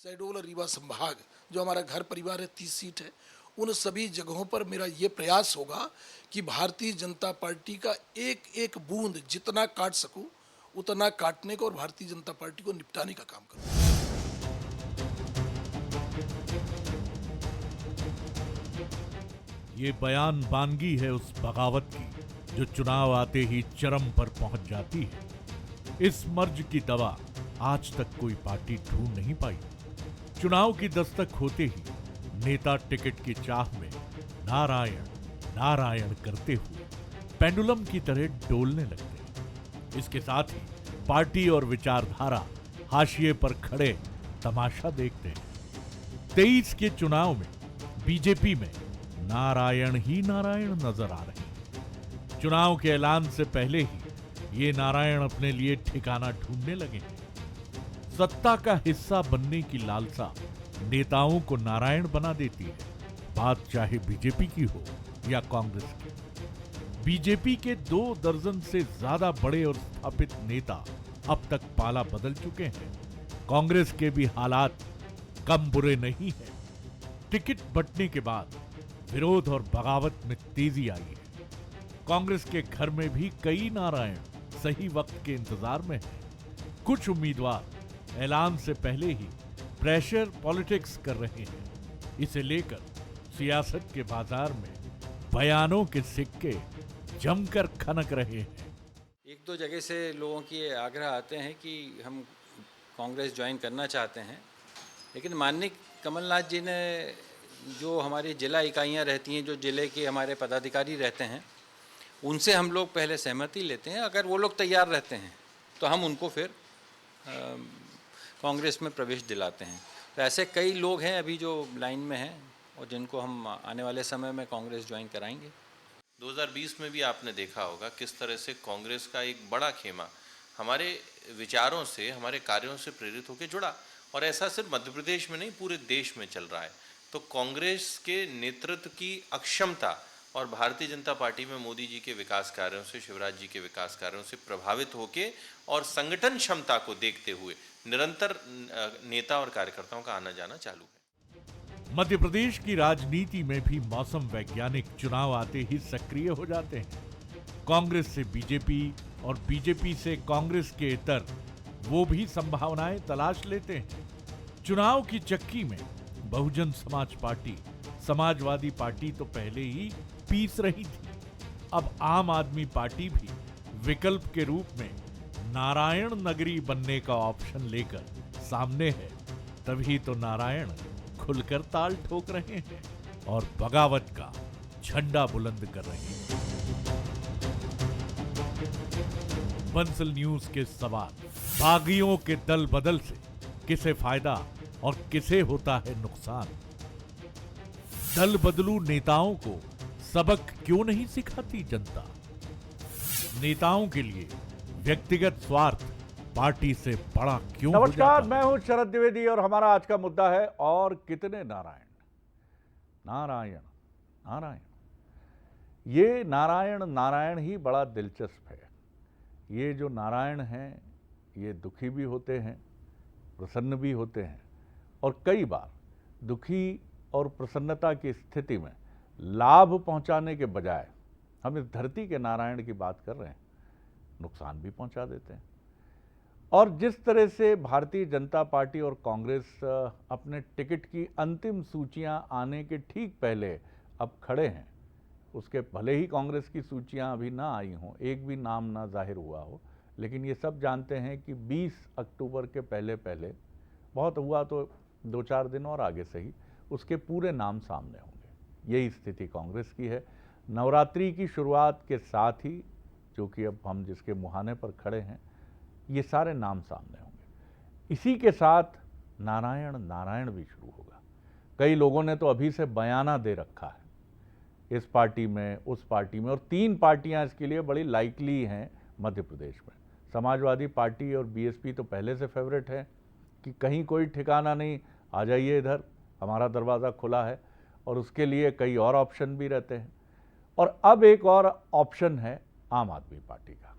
शहडोल और रीवा संभाग, जो हमारा घर परिवार है 30 सीट है, उन सभी जगहों पर मेरा ये प्रयास होगा कि भारतीय जनता पार्टी का एक एक बूंद जितना काट सकूं उतना काटने को और भारतीय जनता पार्टी को निपटाने का काम करूं। ये बयानबानगी है उस बगावत की जो चुनाव आते ही चरम पर पहुंच जाती है। इस मर्ज की दवा आज तक कोई पार्टी ढूंढ नहीं पाई। चुनाव की दस्तक होते ही नेता टिकट की चाह में नारायण नारायण करते हुए पेंडुलम की तरह डोलने लगते हैं। इसके साथ ही पार्टी और विचारधारा हाशिए पर खड़े तमाशा देखते हैं। 23 के चुनाव में बीजेपी में नारायण ही नारायण नजर आ रहे हैं। चुनाव के ऐलान से पहले ही ये नारायण अपने लिए ठिकाना ढूंढने लगे हैं। सत्ता का हिस्सा बनने की लालसा नेताओं को नारायण बना देती है, बात चाहे बीजेपी की हो या कांग्रेस की। बीजेपी के 2 दर्जन से ज्यादा बड़े और स्थापित नेता अब तक पाला बदल चुके हैं। कांग्रेस के भी हालात कम बुरे नहीं हैं। टिकट बंटने के बाद विरोध और बगावत में तेजी आई है। कांग्रेस के घर में भी कई नारायण सही वक्त के इंतजार में हैं। कुछ उम्मीदवार ऐलान से पहले ही प्रेशर पॉलिटिक्स कर रहे हैं। इसे लेकर सियासत के बाजार में बयानों के सिक्के जमकर खनक रहे हैं। एक दो जगह से लोगों की आग्रह आते हैं कि हम कांग्रेस ज्वाइन करना चाहते हैं, लेकिन माननीय कमलनाथ जी ने जो हमारी जिला इकाइयां रहती हैं, जो जिले के हमारे पदाधिकारी रहते हैं, उनसे हम लोग पहले सहमति लेते हैं। अगर वो लोग तैयार रहते हैं तो हम उनको फिर कांग्रेस में प्रवेश दिलाते हैं। तो ऐसे कई लोग हैं अभी जो लाइन में हैं और जिनको हम आने वाले समय में कांग्रेस ज्वाइन कराएंगे। 2020 में भी आपने देखा होगा किस तरह से कांग्रेस का एक बड़ा खेमा हमारे विचारों से, हमारे कार्यों से प्रेरित होकर जुड़ा, और ऐसा सिर्फ मध्य प्रदेश में नहीं, पूरे देश में चल रहा है। तो कांग्रेस के नेतृत्व की अक्षमता और भारतीय जनता पार्टी में मोदी जी के विकास कार्यों से, शिवराज जी के विकास कार्यों से प्रभावित होकर और संगठन क्षमता को देखते हुए निरंतर नेता और कार्यकर्ताओं का आना जाना चालू है। मध्य प्रदेश की राजनीति में भी मौसम वैज्ञानिक चुनाव आते ही सक्रिय हो जाते हैं। कांग्रेस से बीजेपी और बीजेपी से कांग्रेस के इतर वो भी संभावनाएं तलाश लेते हैं। चुनाव की चक्की में बहुजन समाज पार्टी, समाजवादी पार्टी तो पहले ही पीस रही थी। अब आम आदमी पार्टी भी विकल्प के रूप में नारायण नगरी बनने का ऑप्शन लेकर सामने है। तभी तो नारायण खुलकर ताल ठोक रहे हैं और बगावत का झंडा बुलंद कर रहे हैं। बंसल न्यूज के सवाल, बागियों के दल बदल से किसे फायदा और किसे होता है नुकसान? दल बदलू नेताओं को सबक क्यों नहीं सिखाती जनता? नेताओं के लिए व्यक्तिगत स्वार्थ पार्टी से बड़ा क्यों हो जाता नमस्कार, है? मैं हूं शरद द्विवेदी और हमारा आज का मुद्दा है और कितने नारायण। नारायण नारायण, ये नारायण नारायण ही बड़ा दिलचस्प है। ये जो नारायण हैं ये दुखी भी होते हैं, प्रसन्न भी होते हैं, और कई बार दुखी और प्रसन्नता की स्थिति में लाभ पहुंचाने के बजाय, हम इस धरती के नारायण की बात कर रहे हैं, नुकसान भी पहुंचा देते हैं। और जिस तरह से भारतीय जनता पार्टी और कांग्रेस अपने टिकट की अंतिम सूचियां आने के ठीक पहले अब खड़े हैं, उसके भले ही कांग्रेस की सूचियां अभी ना आई हों, एक भी नाम ना जाहिर हुआ हो, लेकिन ये सब जानते हैं कि 20 अक्टूबर के पहले पहले, बहुत हुआ तो 2-4 दिन और आगे से ही, उसके पूरे नाम सामने होंगे। यही स्थिति कांग्रेस की है। नवरात्रि की शुरुआत के साथ ही, जो कि अब हम जिसके मुहाने पर खड़े हैं, ये सारे नाम सामने होंगे। इसी के साथ नारायण नारायण भी शुरू होगा। कई लोगों ने तो अभी से बयाना दे रखा है, इस पार्टी में, उस पार्टी में, और 3 पार्टियां इसके लिए बड़ी लाइकली हैं मध्य प्रदेश में। समाजवादी पार्टी और बीएसपी तो पहले से फेवरेट है कि कहीं कोई ठिकाना नहीं, आ जाइए इधर, हमारा दरवाज़ा खुला है, और उसके लिए कई और ऑप्शन भी रहते हैं। और अब एक और ऑप्शन है आम आदमी पार्टी का,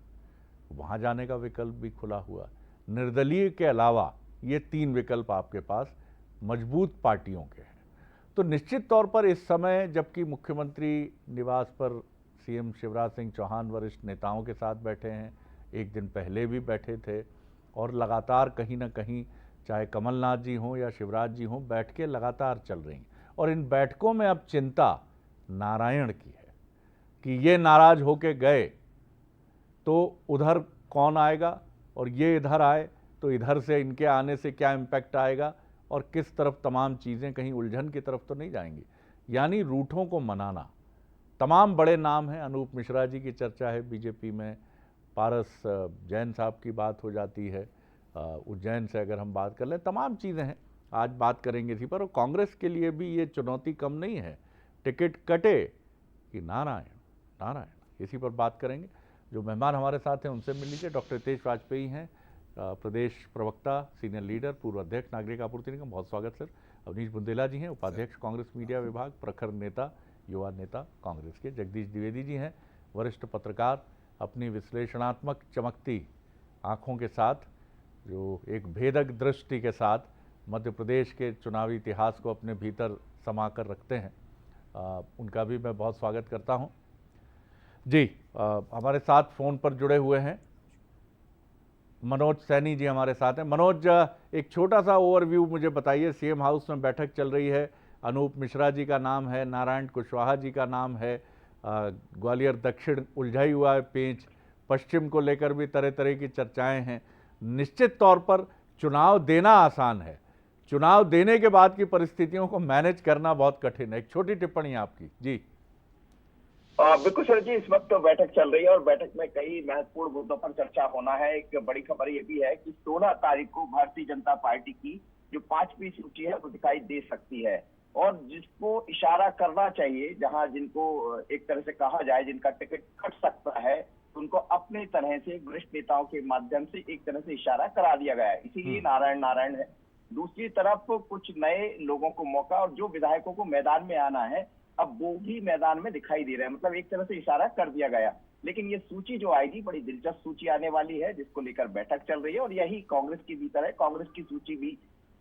वहाँ जाने का विकल्प भी खुला हुआ। निर्दलीय के अलावा ये 3 विकल्प आपके पास मजबूत पार्टियों के हैं। तो निश्चित तौर पर इस समय जबकि मुख्यमंत्री निवास पर सीएम शिवराज सिंह चौहान वरिष्ठ नेताओं के साथ बैठे हैं, एक दिन पहले भी बैठे थे और लगातार कहीं ना कहीं चाहे कमलनाथ जी हों या शिवराज जी हों बैठकें लगातार चल रही हैं। और इन बैठकों में अब चिंता नारायण की है कि ये नाराज होके गए तो उधर कौन आएगा और ये इधर आए तो इधर से इनके आने से क्या इम्पैक्ट आएगा और किस तरफ तमाम चीज़ें कहीं उलझन की तरफ तो नहीं जाएंगी। यानी रूठों को मनाना। तमाम बड़े नाम हैं, अनूप मिश्रा जी की चर्चा है बीजेपी में, पारस जैन साहब की बात हो जाती है, उज्जैन से अगर हम बात कर लें, तमाम चीज़ें हैं, आज बात करेंगे इसी पर। और कांग्रेस के लिए भी ये चुनौती कम नहीं है, टिकट कटे कि नारायण नारायण, इसी पर बात करेंगे। जो मेहमान हमारे साथ हैं उनसे मिल लीजिए। डॉक्टर हितेश वाजपेयी हैं, प्रदेश प्रवक्ता, सीनियर लीडर, पूर्व अध्यक्ष नागरिक आपूर्ति निगम, बहुत स्वागत सर। अवनीश बुंदेला जी हैं, उपाध्यक्ष कांग्रेस मीडिया विभाग, प्रखर नेता, युवा नेता कांग्रेस के। जगदीश द्विवेदी जी हैं, वरिष्ठ पत्रकार, अपनी विश्लेषणात्मक चमकती आंखों के साथ, जो एक भेदक दृष्टि के साथ मध्य प्रदेश के चुनावी इतिहास को अपने भीतर समा कर रखते हैं, उनका भी मैं बहुत स्वागत करता हूं। जी, हमारे साथ फ़ोन पर जुड़े हुए हैं मनोज सैनी जी हमारे साथ हैं। मनोज, एक छोटा सा ओवरव्यू मुझे बताइए। सीएम हाउस में बैठक चल रही है, अनूप मिश्रा जी का नाम है, नारायण कुशवाहा जी का नाम है, ग्वालियर दक्षिण उलझा ही हुआ है पेंच, पश्चिम को लेकर भी तरह तरह की चर्चाएं हैं। निश्चित तौर पर चुनाव देना आसान है, चुनाव देने के बाद की परिस्थितियों को मैनेज करना बहुत कठिन है। एक छोटी टिप्पणी आपकी। जी बिल्कुल सर जी, इस वक्त तो बैठक चल रही है और बैठक में कई महत्वपूर्ण मुद्दों पर चर्चा होना है। एक बड़ी खबर ये भी है कि 16 तारीख को भारतीय जनता पार्टी की जो 5वीं सूची है वो दिखाई दे सकती है और जिसको इशारा करना चाहिए, जहां जिनको एक तरह से कहा जाए जिनका टिकट कट सकता है, उनको अपने तरह से वरिष्ठ नेताओं के माध्यम से एक तरह से इशारा करा दिया गया है, इसीलिए नारायण नारायण है। दूसरी तरफ कुछ नए लोगों को मौका और जो विधायकों को मैदान में आना है अब वो भी मैदान में दिखाई दे रहे हैं, मतलब एक तरह से इशारा कर दिया गया। लेकिन ये सूची जो आएगी बड़ी दिलचस्प सूची आने वाली है जिसको लेकर बैठक चल रही है और यही कांग्रेस की भी तरह कांग्रेस की सूची भी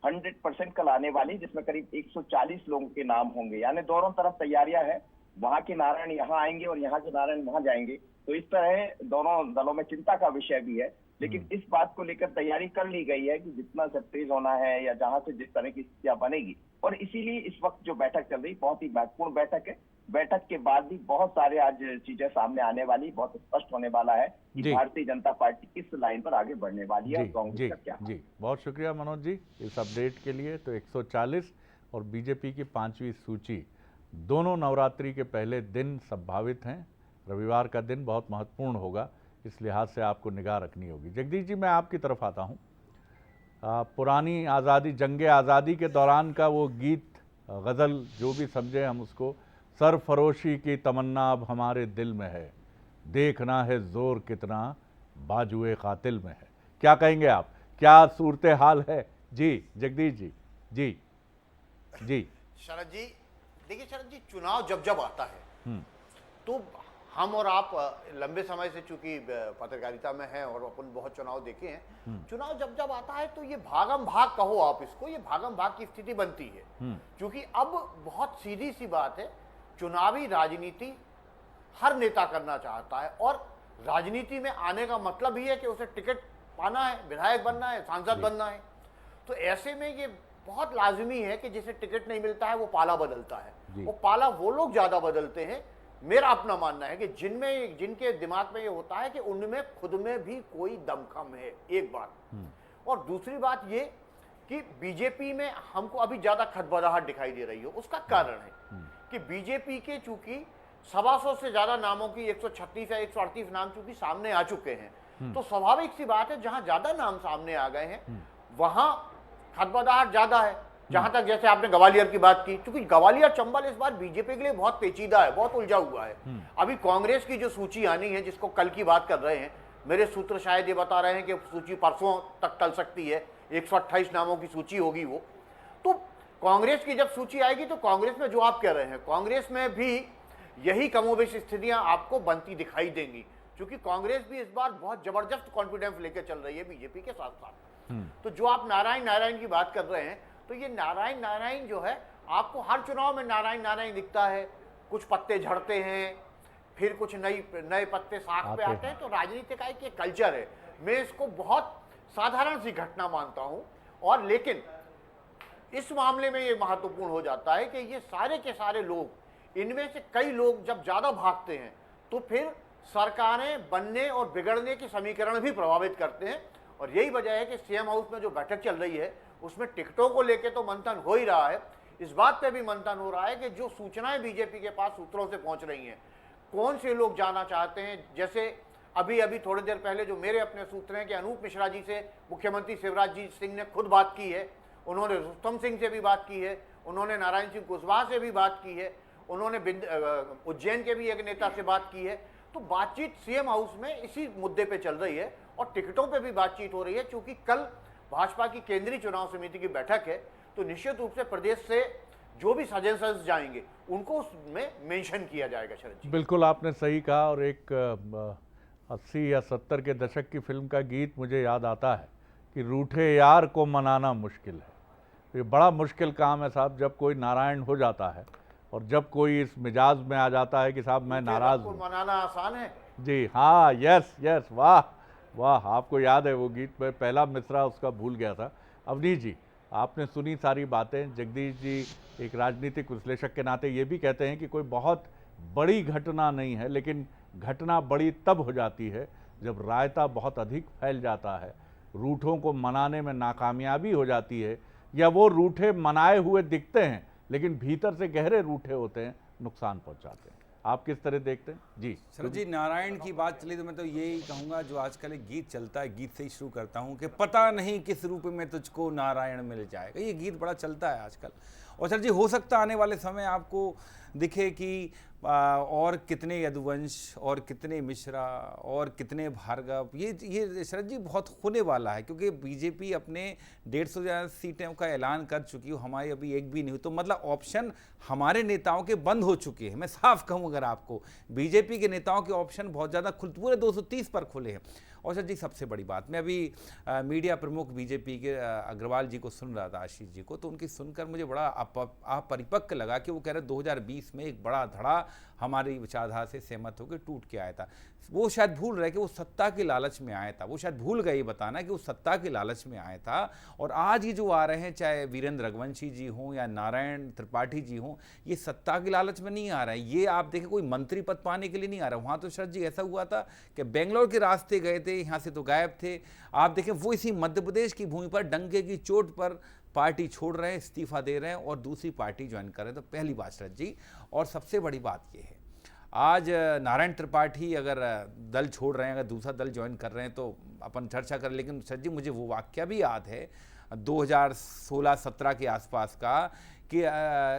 100% कल आने वाली, जिसमें करीब 140 लोगों के नाम होंगे। यानी दोनों तरफ तैयारियां हैं, वहां के नारायण यहाँ आएंगे और यहाँ के नारायण वहां जाएंगे। तो इस तरह दोनों दलों में चिंता का विषय भी है, लेकिन इस बात को लेकर तैयारी कर ली गई है कि जितना सरप्राइज होना है या जहां से जिस तरह की स्थितियां बनेगी, और इसीलिए इस वक्त जो बैठक चल रही बहुत ही महत्वपूर्ण बैठक है। बैठक के बाद भी बहुत सारे आज चीजें सामने आने वाली, बहुत स्पष्ट होने वाला है कि भारतीय जनता पार्टी किस लाइन पर आगे बढ़ने वाली है, कांग्रेस का क्या। जी, बहुत शुक्रिया मनोज जी इस अपडेट के लिए। तो 140 और बीजेपी की 5वीं सूची दोनों नवरात्रि के पहले दिन संभावित हैं। रविवार का दिन बहुत महत्वपूर्ण होगा, इस लिहाज से आपको निगाह रखनी होगी। जगदीश जी, मैं आपकी तरफ आता हूँ। पुरानी आज़ादी, जंगे आज़ादी के दौरान का वो गीत, गज़ल जो भी समझे हम उसको, सरफरोशी की तमन्ना अब हमारे दिल में है, देखना है जोर कितना बाजुए कातिल में है। क्या कहेंगे आप, क्या सूरत हाल है? जी जगदीश जी। जी जी शरद जी, देखिए शरद जी, चुनाव जब जब आता है तो हम और आप लंबे समय से चूंकि पत्रकारिता में हैं और अपन बहुत चुनाव देखे हैं, चुनाव जब जब आता है तो ये भागम भाग कहो आप इसको, ये भागम भाग की स्थिति बनती है। क्योंकि अब बहुत सीधी सी बात है, चुनावी राजनीति हर नेता करना चाहता है और राजनीति में आने का मतलब ही है कि उसे टिकट पाना है, विधायक बनना है, सांसद बनना है। तो ऐसे में ये बहुत लाजिमी है कि जिसे टिकट नहीं मिलता है वो पाला बदलता है। वो पाला वो लोग ज्यादा बदलते हैं, मेरा अपना मानना है कि जिनके दिमाग में ये होता है कि उनमें खुद में भी कोई दमखम है, एक बात। और दूसरी बात ये कि बीजेपी में हमको अभी ज्यादा खटबड़ाहट दिखाई दे रही है। उसका कारण है कि बीजेपी के चूंकि 125 से ज्यादा नामों की 136 या 138 नाम चूंकि सामने आ चुके हैं, तो स्वाभाविक सी बात है जहां ज्यादा नाम सामने आ गए हैं वहां खटबड़ाहट ज्यादा है। जहां तक जैसे आपने ग्वालियर की बात की, क्योंकि ग्वालियर चंबल इस बार बीजेपी के लिए बहुत पेचीदा है, बहुत उलझा हुआ है। अभी कांग्रेस की जो सूची आनी है जिसको कल की बात कर रहे हैं, मेरे सूत्र शायद ये बता रहे हैं कि सूची परसों तक टल सकती है, 128 नामों की सूची होगी वो। तो कांग्रेस की जब सूची आएगी तो कांग्रेस में जो आप कह रहे हैं, कांग्रेस में भी यही कमोबेश स्थितियां आपको बनती दिखाई देंगी, क्योंकि कांग्रेस भी इस बार बहुत जबरदस्त कॉन्फिडेंस लेकर चल रही है बीजेपी के साथ साथ। तो जो आप नारायण नारायण की बात कर रहे हैं, तो ये नारायण नारायण जो है, आपको हर चुनाव में नारायण नारायण दिखता है। कुछ पत्ते झड़ते हैं, फिर कुछ नए पत्ते साख पे आते हैं। तो राजनीति का एक कल्चर है। मैं इसको बहुत साधारण सी घटना मानता हूं, और लेकिन इस मामले में ये महत्वपूर्ण हो जाता है कि ये सारे के सारे लोग, इनमें से कई लोग जब ज्यादा भागते हैं तो फिर सरकारें बनने और बिगड़ने के समीकरण भी प्रभावित करते हैं। और यही वजह है कि सीएम हाउस में जो बैठक चल रही है उसमें टिकटों को लेकर तो मंथन हो ही रहा है, इस बात पे भी मंथन हो रहा है कि जो सूचनाएं बीजेपी के पास सूत्रों से पहुंच रही हैं, कौन से लोग जाना चाहते हैं। जैसे अभी थोड़ी देर पहले जो मेरे अपने सूत्र हैं कि अनूप मिश्रा जी से मुख्यमंत्री शिवराज जी सिंह ने खुद बात की है, उन्होंने रुस्तम सिंह से भी बात की है, उन्होंने नारायण सिंह कुशवाहा से भी बात की है, उन्होंने उज्जैन के भी एक नेता से बात की है। तो बातचीत सीएम हाउस में इसी मुद्दे पे चल रही है और टिकटों पे भी बातचीत हो रही है। क्योंकि कल भाजपा की केंद्रीय चुनाव समिति की बैठक है, तो निश्चित रूप से प्रदेश से जो भी सजेशंस जाएंगे उनको उसमें मेंशन किया जाएगा। शरद जी, बिल्कुल आपने सही कहा। और एक 80 या 70 के दशक की फिल्म का गीत मुझे याद आता है कि रूठे यार को मनाना मुश्किल है। तो ये बड़ा मुश्किल काम है साहब, जब कोई नारायण हो जाता है और जब कोई इस मिजाज में आ जाता है कि साहब मैं नाराज हूँ। मनाना आसान है जी हाँ, यस यस, वाह वाह, आपको याद है वो गीत? मैं पहला मिसरा उसका भूल गया था। अवनीश जी, आपने सुनी सारी बातें। जगदीश जी एक राजनीतिक विश्लेषक के नाते ये भी कहते हैं कि कोई बहुत बड़ी घटना नहीं है, लेकिन घटना बड़ी तब हो जाती है जब रायता बहुत अधिक फैल जाता है, रूठों को मनाने में नाकामयाबी हो जाती है, या वो रूठे मनाए हुए दिखते हैं लेकिन भीतर से गहरे रूठे होते हैं, नुकसान पहुंचाते हैं। आप किस तरह देखते हैं? जी शरद जी, नारायण की बात चली तो मैं तो यही कहूँगा, जो आजकल एक गीत चलता है, गीत से ही शुरू करता हूँ कि पता नहीं किस रूप में तुझको नारायण मिल जाएगा। ये गीत बड़ा चलता है आजकल। और सर जी, हो सकता आने वाले समय आपको दिखे कि और कितने यदुवंश और कितने मिश्रा और कितने भार्गव, ये शरद जी बहुत होने वाला है। क्योंकि बीजेपी अपने 150 ज़्यादा सीटों का ऐलान कर चुकी हो, हमारी अभी एक भी नहीं हुई। तो मतलब ऑप्शन हमारे नेताओं के बंद हो चुके हैं। मैं साफ कहूँ अगर आपको, बीजेपी के नेताओं के ऑप्शन बहुत ज़्यादा पूरे 230 पर खुले हैं। और सर जी, सबसे बड़ी बात, मैं अभी मीडिया प्रमुख बीजेपी के अग्रवाल जी को सुन रहा था, आशीष जी को, तो उनकी सुनकर मुझे बड़ा अपरिपक्व लगा कि वो कह रहे 2020 में एक बड़ा धड़ा हमारी विचारधारा से सहमत होकर टूट के आया था। वो शायद भूल रहे कि वो सत्ता के लालच में आया था। वो शायद भूल गए बताना कि वो सत्ता के लालच में आया था। और आज ये जो आ रहे हैं, चाहे वीरेंद्र रघुवंशी जी हों या नारायण त्रिपाठी जी हों, ये सत्ता के लालच में नहीं आ रहे हैं। ये आप देखें, कोई मंत्री पद पाने के लिए नहीं आ रहा। वहाँ तो शरद जी ऐसा हुआ था कि बेंगलोर के रास्ते गए थे, यहाँ से तो गायब थे। आप देखें, वो इसी मध्य प्रदेश की भूमि पर डंके की चोट पर पार्टी छोड़ रहे हैं, इस्तीफा दे रहे हैं और दूसरी पार्टी ज्वाइन कर रहे हैं। तो पहली बात शरद जी, और सबसे बड़ी बात ये है, आज नारायण त्रिपाठी अगर दल छोड़ रहे हैं, अगर दूसरा दल ज्वाइन कर रहे हैं तो अपन चर्चा करें। लेकिन सर जी, मुझे वो वाक्य भी याद है 2016-17 के आसपास का, कि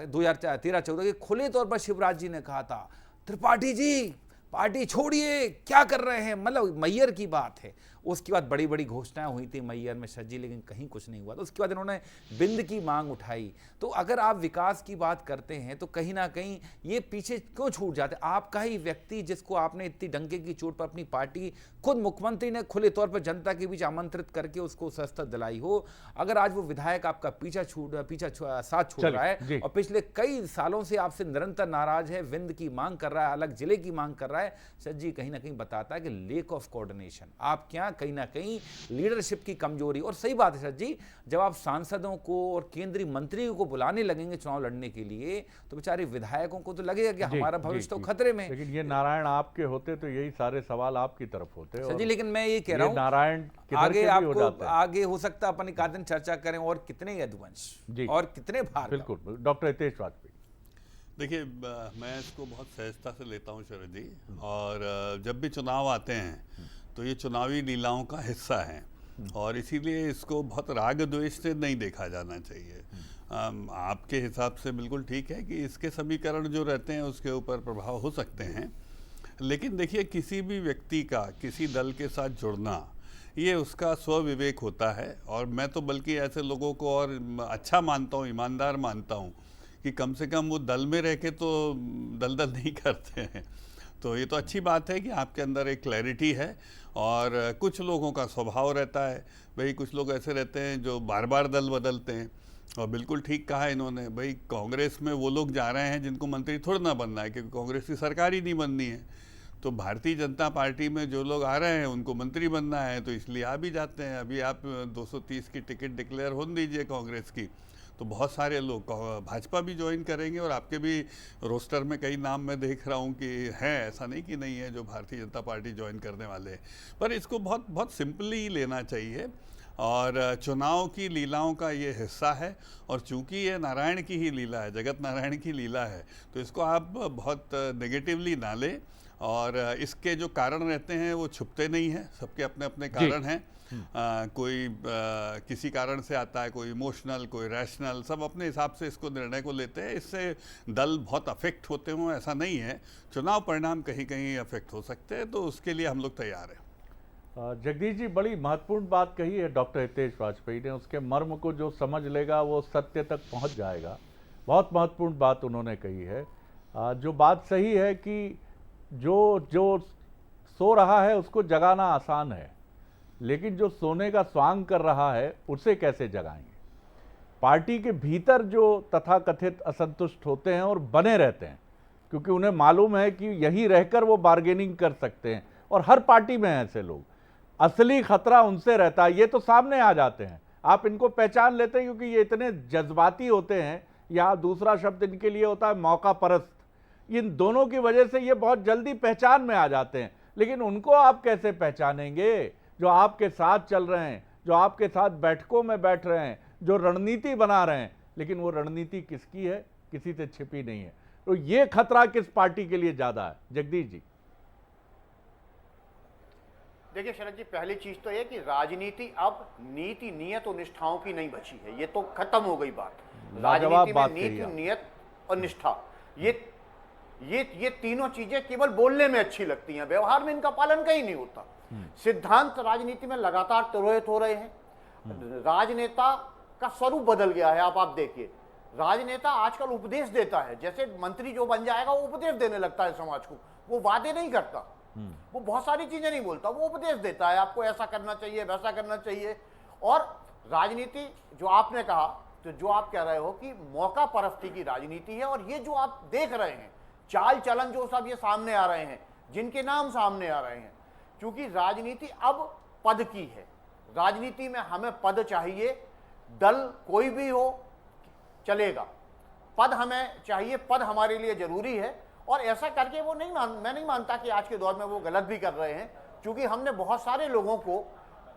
2013-14 के खुले तौर पर शिवराज जी ने कहा था, त्रिपाठी जी पार्टी छोड़िए, क्या कर रहे हैं। मतलब मैयर की बात है। उसके बाद बड़ी बड़ी घोषणाएं हुई थी मैयर में शरद जी, लेकिन कहीं कुछ नहीं हुआ। तो उसके बाद इन्होंने बिंद की मांग उठाई। तो अगर आप विकास की बात करते हैं तो कहीं ना कहीं ये पीछे क्यों छूट जाते? आपका ही व्यक्ति, जिसको आपने इतनी डंके की चोट पर अपनी पार्टी, खुद मुख्यमंत्री ने खुले तौर पर जनता के बीच आमंत्रित करके उसको शस्त्र दिलाई हो, अगर आज वो विधायक आपका साथ छोड़ रहा है और पिछले कई सालों से आपसे निरंतर नाराज है, विंद की मांग कर रहा है, अलग जिले की मांग कर रहा है, सर जी कहीं ना कहीं बताता है कि लेक ऑफ कोऑर्डिनेशन, आप क्या कहीं ना कहीं लीडरशिप की कमजोरी। और सही बात है सर जी, जब आप सांसदों को और केंद्रीय मंत्रियों को बुलाने लगेंगे चुनाव लड़ने के लिए, तो बेचारे विधायकों को तो लगेगा कि हमारा भविष्य तो खतरे में। लेकिन ये नारायण आपके होते तो यही सारे सवाल आपकी तरफ होते। सर जी, लेकिन मैं ये कह रहा हूँ, नारायण आगे आपको आगे हो सकता है अपन एक आध दिन चर्चा करें और कितने यदुवंश और कितने भार्गव। बिल्कुल, डॉक्टर हितेश वाजपेयी। देखिए, मैं इसको बहुत सहजता से लेता हूँ शरद जी, और जब भी चुनाव आते हैं तो ये चुनावी लीलाओं का हिस्सा है, और इसीलिए इसको बहुत राग द्वेष से नहीं देखा जाना चाहिए। आपके हिसाब से बिल्कुल ठीक है कि इसके समीकरण जो रहते हैं उसके ऊपर प्रभाव हो सकते हैं, लेकिन देखिए, किसी भी व्यक्ति का किसी दल के साथ जुड़ना ये उसका स्वविवेक होता है, और मैं तो बल्कि ऐसे लोगों को और अच्छा मानता हूँ, ईमानदार मानता हूँ कि कम से कम वो दल में रह के तो दलदल नहीं करते हैं। तो ये तो अच्छी बात है कि आपके अंदर एक क्लैरिटी है। और कुछ लोगों का स्वभाव रहता है, भाई कुछ लोग ऐसे रहते हैं जो बार बार दल बदलते हैं, और बिल्कुल ठीक कहा इन्होंने, भाई कांग्रेस में वो लोग जा रहे हैं जिनको मंत्री थोड़ा ना बनना है, क्योंकि कांग्रेस की सरकार ही नहीं बननी है। तो भारतीय जनता पार्टी में जो लोग आ रहे हैं उनको मंत्री बनना है, तो इसलिए आ भी जाते हैं। अभी आप 230 की टिकट डिक्लेयर होने दीजिए कांग्रेस की, तो बहुत सारे लोग भाजपा भी ज्वाइन करेंगे। और आपके भी रोस्टर में कई नाम मैं देख रहा हूँ कि हैं, ऐसा नहीं कि नहीं है, जो भारतीय जनता पार्टी ज्वाइन करने वाले हैं। पर इसको बहुत बहुत सिंपली लेना चाहिए, और चुनाव की लीलाओं का ये हिस्सा है। और चूंकि ये नारायण की ही लीला है, जगत नारायण की लीला है, तो इसको आप बहुत नेगेटिवली ना लें। और इसके जो कारण रहते हैं वो छुपते नहीं हैं, सबके अपने अपने कारण हैं। कोई किसी कारण से आता है, कोई इमोशनल, कोई रैशनल, सब अपने हिसाब से इसको निर्णय को लेते हैं। इससे दल बहुत अफेक्ट होते हों ऐसा नहीं है। चुनाव परिणाम कहीं कहीं अफेक्ट हो सकते हैं, तो उसके लिए हम लोग तैयार हैं। जगदीश जी, बड़ी महत्वपूर्ण बात कही है डॉक्टर हितेश वाजपेयी ने। उसके मर्म को जो समझ लेगा वो सत्य तक पहुंच जाएगा। बहुत महत्वपूर्ण बात उन्होंने कही है। जो बात सही है कि जो जो सो रहा है उसको जगाना आसान है, लेकिन जो सोने का स्वांग कर रहा है उसे कैसे जगाएंगे। पार्टी के भीतर जो तथाकथित असंतुष्ट होते हैं और बने रहते हैं, क्योंकि उन्हें मालूम है कि यही रहकर वो बार्गेनिंग कर सकते हैं, और हर पार्टी में हैं ऐसे लोग। असली खतरा उनसे रहता है, ये तो सामने आ जाते हैं, आप इनको पहचान लेते हैं, क्योंकि ये इतने जज्बाती होते हैं, या दूसरा शब्द इनके लिए होता है मौका परस्त। इन दोनों की वजह से ये बहुत जल्दी पहचान में आ जाते हैं। लेकिन उनको आप कैसे पहचानेंगे जो आपके साथ चल रहे हैं, जो आपके साथ बैठकों में बैठ रहे हैं, जो रणनीति बना रहे हैं, लेकिन वो रणनीति किसकी है, किसी से छिपी नहीं है। तो ये खतरा किस पार्टी के लिए ज्यादा है, जगदीश जी? देखिए शरद जी, पहली चीज तो ये कि राजनीति अब नीति, नियत और निष्ठाओं की नहीं बची है, ये तो खत्म हो गई बात। राजनीति में नीति, नियत और निष्ठा, ये तीनों चीजें केवल बोलने में अच्छी लगती हैं, व्यवहार में इनका पालन कहीं नहीं होता। सिद्धांत राजनीति में लगातार तिरोहित हो रहे हैं। राजनेता का स्वरूप बदल गया है। आप देखिए, राजनेता आजकल उपदेश देता है, जैसे मंत्री जो बन जाएगा वो उपदेश देने लगता है समाज को। वो वादे नहीं करता, वो बहुत सारी चीजें नहीं बोलता, वो उपदेश देता है, आपको ऐसा करना चाहिए, वैसा करना चाहिए। और राजनीति जो आपने कहा, तो जो आप कह रहे हो कि मौका परस्ती की राजनीति है, और ये जो आप देख रहे हैं चाल चलन जो सब ये सामने आ रहे हैं, जिनके नाम सामने आ रहे हैं, क्योंकि राजनीति अब पद की है। राजनीति में हमें पद चाहिए, दल कोई भी हो चलेगा, पद हमें चाहिए, पद हमारे लिए जरूरी है। और ऐसा करके वो मैं नहीं मानता कि आज के दौर में वो गलत भी कर रहे हैं, क्योंकि हमने बहुत सारे लोगों को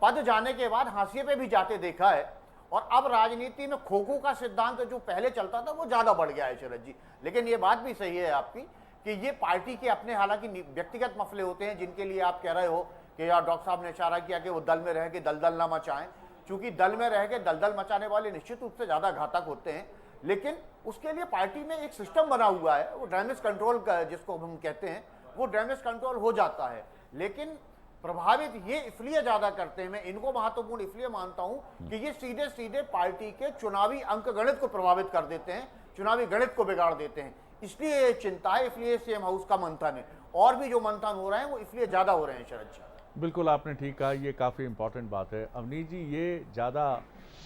पद जाने के बाद हाशिए पे भी जाते देखा है। और अब राजनीति में खो-खो का सिद्धांत जो पहले चलता था वो ज्यादा बढ़ गया है शरद जी। लेकिन ये बात भी सही है आपकी कि ये पार्टी के अपने हालांकि व्यक्तिगत मसले होते हैं, जिनके लिए आप कह रहे हो कि यार डॉक्टर साहब ने इशारा किया कि वो दल में रह के दलदल ना मचाएं, क्योंकि दल में रह के दलदल मचाने वाले निश्चित रूप से ज्यादा घातक होते हैं। लेकिन उसके लिए पार्टी में एक सिस्टम बना हुआ है, वो डैमेज कंट्रोल का जिसको हम कहते हैं, वो डैमेज कंट्रोल हो जाता है। लेकिन प्रभावित ये इसलिए ज्यादा करते हैं, मैं इनको महत्वपूर्ण इसलिए मानता हूं कि ये सीधे सीधे पार्टी के चुनावी अंक गणित को प्रभावित कर देते हैं, चुनावी गणित को बिगाड़ देते हैं। इसलिए ये चिंता है, इसलिए सीएम हाउस का मंथन है, और भी जो मंथन हो रहे हैं वो इसलिए ज्यादा हो रहे हैं शरद जी। बिल्कुल आपने ठीक कहा, ये काफ़ी इंपॉर्टेंट बात है। अवनीश जी, ये ज़्यादा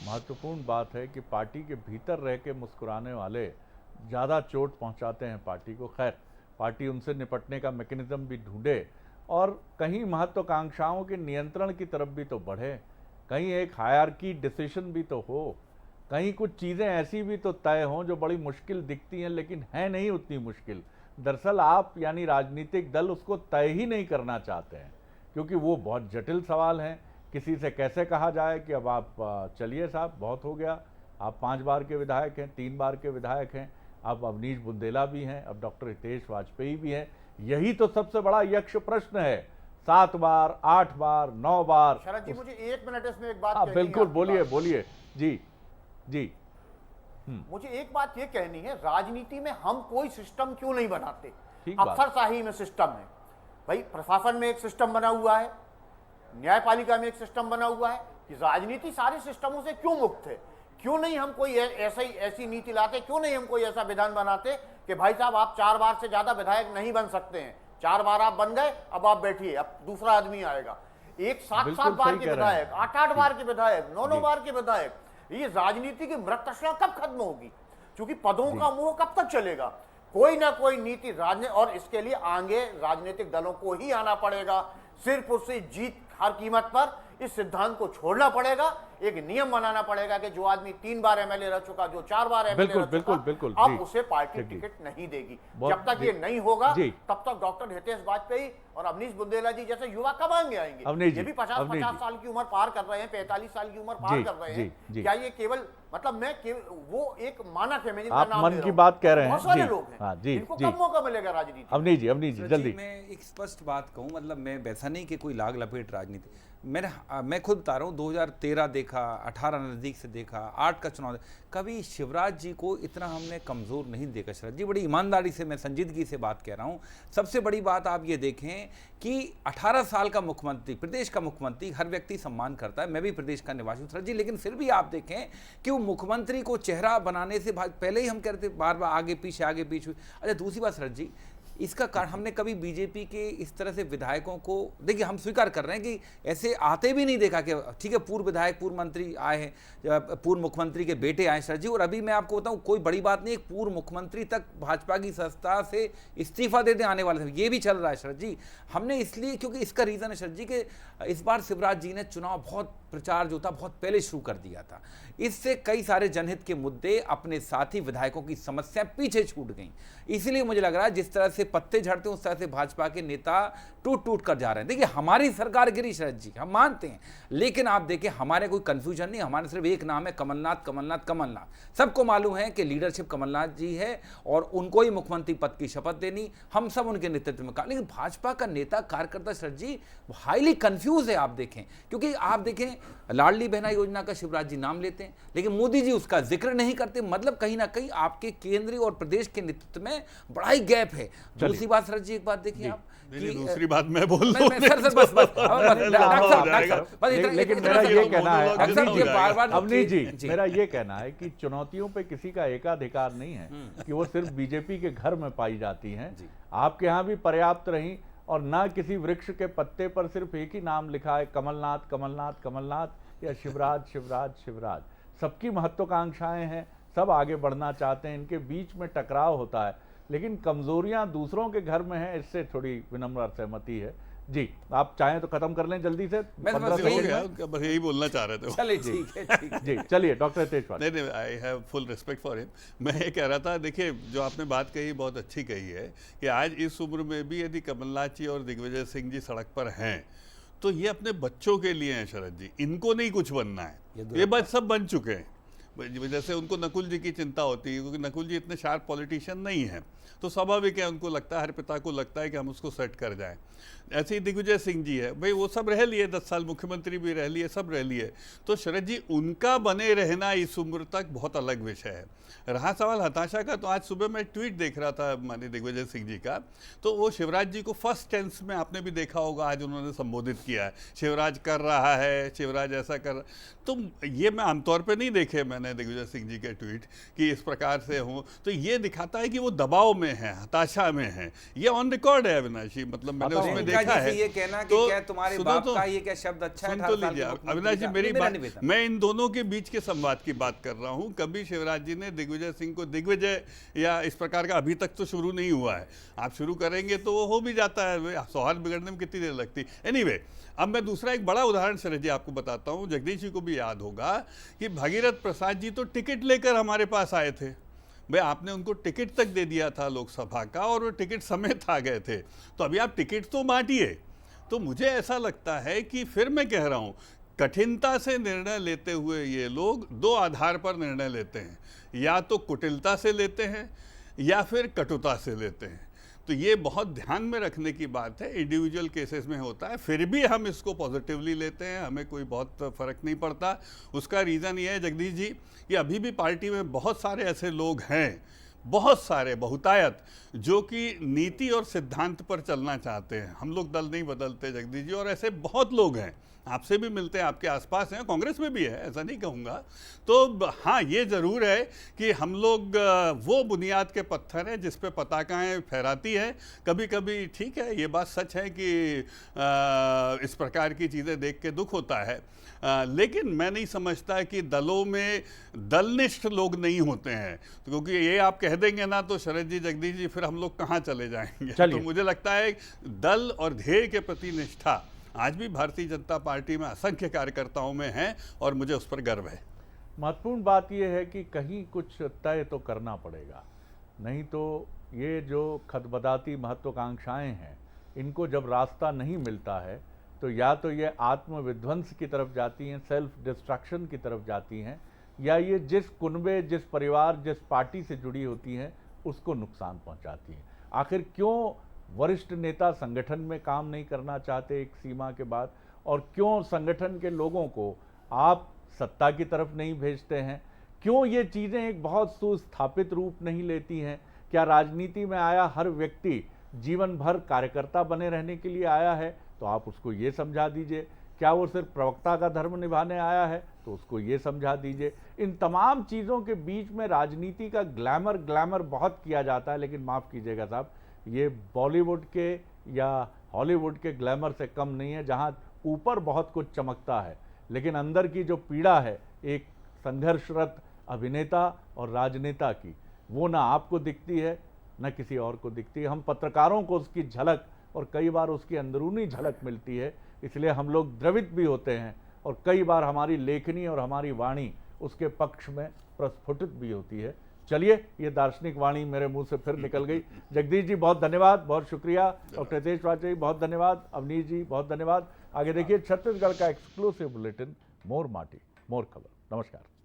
महत्वपूर्ण बात है कि पार्टी के भीतर रह के मुस्कुराने वाले ज़्यादा चोट पहुंचाते हैं पार्टी को। खैर, पार्टी उनसे निपटने का मैकेनिज्म भी ढूंढे, और कहीं महत्वाकांक्षाओं के नियंत्रण की तरफ भी तो बढ़े, कहीं एक हायरार्की डिसीजन भी तो हो, कहीं कुछ चीज़ें ऐसी भी तो तय हों जो बड़ी मुश्किल दिखती हैं लेकिन है नहीं उतनी मुश्किल। दरअसल आप यानी राजनीतिक दल उसको तय ही नहीं करना चाहते हैं, क्योंकि वो बहुत जटिल सवाल हैं। किसी से कैसे कहा जाए कि अब आप चलिए साहब, बहुत हो गया, आप 5 बार के विधायक हैं, 3 बार के विधायक हैं, अब अवनीश बुंदेला भी हैं, अब डॉक्टर हितेश वाजपेयी भी हैं। यही तो सबसे बड़ा यक्ष प्रश्न है। 7 बार, 8 बार, 9 बार। शरद जी, मुझे 1 मिनट इसमें एक बात बिल्कुल, बोलिए जी जी। मुझे एक बात ये कहनी है, राजनीति में हम कोई सिस्टम क्यों नहीं बनाते? ठीक अफसरशाही में सिस्टम है भाई, प्रशासन में एक सिस्टम बना हुआ है, न्यायपालिका में एक सिस्टम बना हुआ है, कि राजनीति सारे सिस्टमों से क्यों मुक्त है? क्यों नहीं हम कोई ऐसी नीति लाते, क्यों नहीं हम कोई ऐसा विधान बनाते कि भाई साहब आप 4 बार से ज्यादा विधायक नहीं बन सकते हैं, 4 बार आप बन गए, अब आप बैठिए, अब दूसरा आदमी आएगा। एक 7-7 बार के विधायक, 8-8 बार के विधायक, 9-9 बार के विधायक, ये राजनीति की मृत तृष्णा कब खत्म होगी, क्योंकि पदों का मोह कब तक चलेगा। कोई ना कोई नीति राजनीति, और इसके लिए आगे राजनीतिक दलों को ही आना पड़ेगा, सिर्फ उससे जीत हर कीमत पर। इस सिद्धांत को छोड़ना पड़ेगा, एक नियम बनाना पड़ेगा कि जो आदमी 3 बार एमएलए रह चुका, जो 4 बार एमएलए रह चुका, बिल्कुल, अब जी, उसे पार्टी जी, टिकट नहीं देगी। बहुत- जब तक जी, ये नहीं होगा जी, तब तक डॉक्टर हितेश वाजपेयी और अवनीश बुंदेला जी जैसे युवा कब आगे आएंगे? अवनीश जी, ये भी 50 अवनीश जी। साल की उम्र पार कर रहे हैं, 45 साल की उम्र पार जी, कर रहे जी, हैं। जी। क्या ये केवल मतलब वो एक मानक है, मैं जिनका आप नाम मन ले रहा की हूं। बात कह रहे हैं, बहुत सारे जी, लोग हैं, हाँ, जी, इनको जी। कब मौका मिलेगा राजनीति में? अवनीश जी सर जल्दी। मैं एक स्पष्ट बात कहूं, मतलब मैं वैसा नहीं कि कोई लाग लपेट राजनीति, मैं खुद बता रहा हूँ 2013 देखा, 18 नज़दीक से देखा, 8 का चुनाव, कभी शिवराज जी को इतना हमने कमज़ोर नहीं देखा। शरद जी बड़ी ईमानदारी से, मैं संजीदगी से बात कह रहा हूँ। सबसे बड़ी बात आप ये देखें कि 18 साल का मुख्यमंत्री, प्रदेश का मुख्यमंत्री हर व्यक्ति सम्मान करता है, मैं भी प्रदेश का निवासी हूँ शरद जी, लेकिन फिर भी आप देखें कि वो मुख्यमंत्री को चेहरा बनाने से पहले ही हम कह रहे थे बार बार आगे पीछे आगे पीछे। अच्छा दूसरी बात शरद जी, इसका कारण हमने कभी बीजेपी के इस तरह से विधायकों को, देखिए हम स्वीकार कर रहे हैं कि ऐसे आते भी नहीं देखा कि ठीक है पूर्व विधायक पूर्व मंत्री आए हैं, पूर्व मुख्यमंत्री के बेटे आए सर जी, और अभी मैं आपको बताऊं कोई बड़ी बात नहीं, एक पूर्व मुख्यमंत्री तक भाजपा की संस्था से इस्तीफा दे आने वाले थे, ये भी चल रहा है शरद जी। हमने इसलिए, क्योंकि इसका रीज़न है शरद जी कि इस बार शिवराज जी ने चुनाव बहुत प्रचार जो था बहुत पहले शुरू कर दिया था, इससे कई सारे जनहित के मुद्दे, अपने साथी विधायकों की समस्याएं पीछे छूट गईं। इसीलिए मुझे लग रहा है जिस तरह से पत्ते झड़ते हैं उस तरह से भाजपा के नेता टूट टूट कर जा रहे हैं। देखिए हमारी सरकार गिरी शरद जी, हम मानते हैं, लेकिन आप देखिए हमारे कोई कंफ्यूजन नहीं, हमारे सिर्फ एक नाम है कमलनाथ, कमलनाथ, कमलनाथ। सबको मालूम है कि लीडरशिप कमलनाथ जी है और उनको ही मुख्यमंत्री पद की शपथ देनी, हम सब उनके नेतृत्व में। लेकिन भाजपा का नेता कार्यकर्ता शरद जी हाईली कंफ्यूज है, आप देखें, क्योंकि आप देखें लाडली बहना योजना का शिवराज जी नाम लेते हैं लेकिन मोदी जी उसका जिक्र नहीं करते, मतलब कहीं ना कहीं आपके केंद्रीय और प्रदेश के नेतृत्व में बड़ा ही गैप है। दूसरी बात सर जी, एक बात देखिए आप, दूसरी बात मैं बोल सर बस लेकिन मेरा ये कहना है अवनीश जी, मेरा ये कहना है कि चुनौतियों पे किसी का एकाधिकार नहीं है कि वो सिर्फ बीजेपी के घर में पाई जाती हैं। आपके यहाँ भी पर्याप्त रही, और ना किसी वृक्ष के पत्ते पर सिर्फ एक ही नाम लिखा है कमलनाथ, कमलनाथ, कमलनाथ या शिवराज, शिवराज, शिवराज। सबकी महत्वाकांक्षाएं हैं, सब आगे बढ़ना चाहते हैं, इनके बीच में टकराव होता है, लेकिन कमजोरियां दूसरों के घर में हैं, इससे थोड़ी विनम्र सहमति है। जी आप चाहें तो खत्म कर लें जल्दी से, 15 सेकंड में। बस यही बोलना चाह रहे थे। चलिए ठीक है जी चलिए डॉक्टर हितेश वाले। नहीं, I have full respect for him. मैं ये कह रहा था, देखिए जो आपने बात कही बहुत अच्छी कही है कि आज इस उम्र में भी यदि कमलनाथ जी और दिग्विजय सिंह जी सड़क पर हैं तो ये अपने बच्चों के लिए हैं शरद जी, इनको नहीं कुछ बनना है, ये बस सब बन चुके हैं। जैसे उनको नकुल जी की चिंता होती है क्योंकि नकुल जी इतने शार्प पॉलिटिशियन नहीं हैं, तो स्वाभाविक है उनको लगता है, हर पिता को लगता है कि हम उसको सेट कर जाएं। ऐसे ही दिग्विजय सिंह जी है, भाई वो सब रह लिए, 10 साल मुख्यमंत्री भी रह लिए, सब रह लिए, तो शरद जी उनका बने रहना इस उम्र तक बहुत अलग विषय है। रहा सवाल हताशा का, तो आज सुबह मैं ट्वीट देख रहा था माननीय दिग्विजय सिंह जी का, तो वो शिवराज जी को फर्स्ट टेंस में आपने भी देखा होगा आज उन्होंने संबोधित किया है, शिवराज कर रहा है, शिवराज ऐसा कर, तो ये मैं आमतौर पे नहीं देखे मैंने दिग्विजय सिंह जी के ट्वीट कि इस प्रकार से हों, तो ये दिखाता है कि वो दबाव में है, हताशा में है, ये ऑन रिकॉर्ड है अविनाश जी, मतलब मैंने उसमें देखा है। ये कहना कि क्या तुम्हारे बाप का ये क्या शब्द अच्छा है, सुन तो लीजिए अविनाश जी मेरी बात, मैं इन दोनों के बीच के संवाद की बात कर रहा हूँ। कभी शिवराज जी ने दिग्विजय सिंह को दिग्विजय या इस प्रकार का, अभी तक तो शुरू नहीं हुआ है, आप शुरू करेंगे तो वो हो भी जाता है, सौहार्द बिगड़ने में कितनी देर लगती। एनीवे, अब मैं दूसरा एक बड़ा उदाहरण शरद जी आपको बताता हूँ, जगदीश जी को भी याद होगा कि भागीरथ प्रसाद जी तो टिकट लेकर हमारे पास आए थे, भाई आपने उनको टिकट तक दे दिया था लोकसभा का और वो टिकट समेत आ गए थे, तो अभी आप टिकट तो बांटिए। तो मुझे ऐसा लगता है कि फिर मैं कह रहा हूँ, कठिनता से निर्णय लेते हुए ये लोग दो आधार पर निर्णय लेते हैं, या तो कुटिलता से लेते हैं या फिर कटुता से लेते हैं। तो ये बहुत ध्यान में रखने की बात है, इंडिविजुअल केसेस में होता है, फिर भी हम इसको पॉजिटिवली लेते हैं, हमें कोई बहुत फ़र्क नहीं पड़ता। उसका रीज़न ये है जगदीश जी कि अभी भी पार्टी में बहुत सारे ऐसे लोग हैं, बहुत सारे बहुतायत, जो कि नीति और सिद्धांत पर चलना चाहते हैं। हम लोग दल नहीं बदलते जगदीश जी, और ऐसे बहुत लोग हैं, आपसे भी मिलते हैं, आपके आसपास हैं, कांग्रेस में भी है, ऐसा नहीं कहूँगा। तो हाँ, ये ज़रूर है कि हम लोग वो बुनियाद के पत्थर हैं जिस पे पताकाएं फहराती हैं। कभी कभी ठीक है, ये बात सच है कि इस प्रकार की चीज़ें देख के दुख होता है, लेकिन मैं नहीं समझता कि दलों में दलनिष्ठ लोग नहीं होते हैं। तो क्योंकि ये आप कह देंगे ना तो शरद जी, जगदीश जी, फिर हम लोग कहाँ चले जाएंगे। तो मुझे लगता है दल और ध्येय के प्रति निष्ठा आज भी भारतीय जनता पार्टी में असंख्य कार्यकर्ताओं में है और मुझे उस पर गर्व है। महत्वपूर्ण बात यह है कि कहीं कुछ तय तो करना पड़ेगा, नहीं तो ये जो खदबदाती महत्वाकांक्षाएं हैं, इनको जब रास्ता नहीं मिलता है तो या तो ये आत्मविध्वंस की तरफ जाती हैं, सेल्फ डिस्ट्रक्शन की तरफ जाती हैं, या ये जिस कुनबे, जिस परिवार, जिस पार्टी से जुड़ी होती हैं उसको नुकसान पहुंचाती हैं। आखिर क्यों वरिष्ठ नेता संगठन में काम नहीं करना चाहते एक सीमा के बाद, और क्यों संगठन के लोगों को आप सत्ता की तरफ नहीं भेजते हैं? क्यों ये चीज़ें एक बहुत सुस्थापित रूप नहीं लेती हैं? क्या राजनीति में आया हर व्यक्ति जीवन भर कार्यकर्ता बने रहने के लिए आया है? तो आप उसको ये समझा दीजिए। क्या वो सिर्फ प्रवक्ता का धर्म निभाने आया है? तो उसको ये समझा दीजिए। इन तमाम चीज़ों के बीच में राजनीति का ग्लैमर बहुत किया जाता है, लेकिन माफ़ कीजिएगा साहब, ये बॉलीवुड के या हॉलीवुड के ग्लैमर से कम नहीं है, जहाँ ऊपर बहुत कुछ चमकता है लेकिन अंदर की जो पीड़ा है एक संघर्षरत अभिनेता और राजनेता की, वो ना आपको दिखती है न किसी और को दिखती है। हम पत्रकारों को उसकी झलक और कई बार उसकी अंदरूनी झलक मिलती है, इसलिए हम लोग द्रवित भी होते हैं और कई बार हमारी लेखनी और हमारी वाणी उसके पक्ष में प्रस्फुटित भी होती है। चलिए, ये दार्शनिक वाणी मेरे मुंह से फिर निकल गई। जगदीश जी बहुत धन्यवाद, बहुत शुक्रिया, और प्रीतेश वाजपेयी बहुत धन्यवाद, अवनीश जी बहुत धन्यवाद। आगे देखिए छत्तीसगढ़ का एक्सक्लूसिव बुलेटिन मोर माटी मोर खबर। नमस्कार।